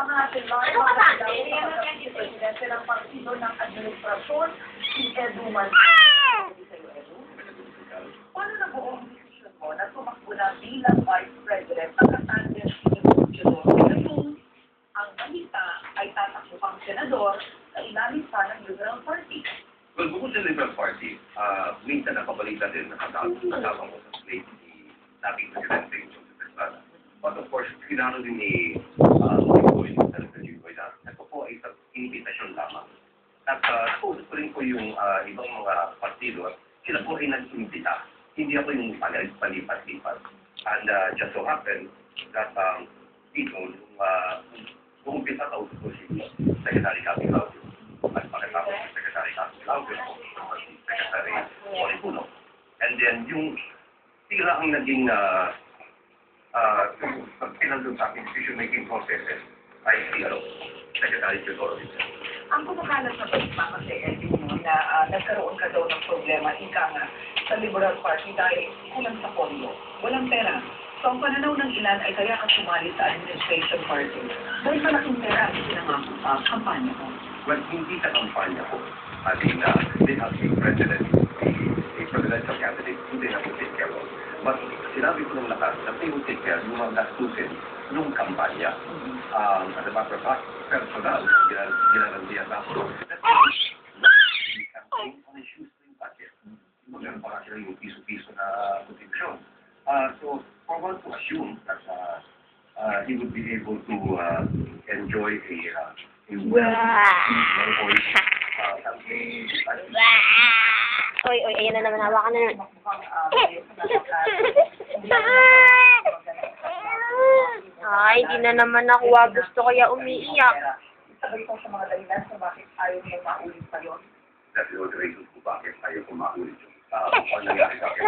Ano ka ba? Presidente ng partido ng administrasyon, si Edu Paano na buong desisyon mo na tumakbo na bilang Vice President ng Katandem kung ang balita ay tatakbo pang senador sa ilalim pa ng Liberal Party? Well, bukod sa Liberal Party, minsan nakabalita din nakasama ko sa slate ni dating Presidente Joseph Estrada. But of course, kinano din ni Senator Jinggoy na ito po ay isang invitation lamang. At suppose ko rin po yung ibang mga partido, sila po ay nag-invita. Hindi ako yung palipat-lipat. And just so happened that dito, umpisa sa uso ko si Secretary Cathy Claudio. At pagkatapos si Secretary Cathy Claudio, si Secretary Oripuno. And then yung tira ang naging pinandun sa aking decision-making processes ay si Secretary Teodoro. Ang kumakalat na balita kasi, Edu, na nagkaroon ka daw ng problema, ika nga, sa Liberal Party dahil kulang sa pondo. Walang pera. So, ang pananaw ng ilan ay kaya ka sumali sa administration party. Dahil malaking pera ang sinangako sa kampanya ko. Well, hindi sa kampanya ko. As in, they have a president, a presidential candidate, hindi na take care of. But sinabi ko ng lakas na they will take care yung mga gastusin nung kampanya. As a matter of fact, personal, ginanandiyan na ako. Campaign on a shoestring budget. Meron pa kasi yung piso-piso na contribution. So, for one to assume that he would be able to enjoy a well-voiced campaign. Oy, ayan na naman, hawakan na naman. Ay, di na naman ako gusto kaya umiiyak. Sabi ko sa mga dahilan sa bakit ayaw mo maulit pa yun. That's the reason kung bakit ayaw ko maulit yun. Kung nangyari sa akin,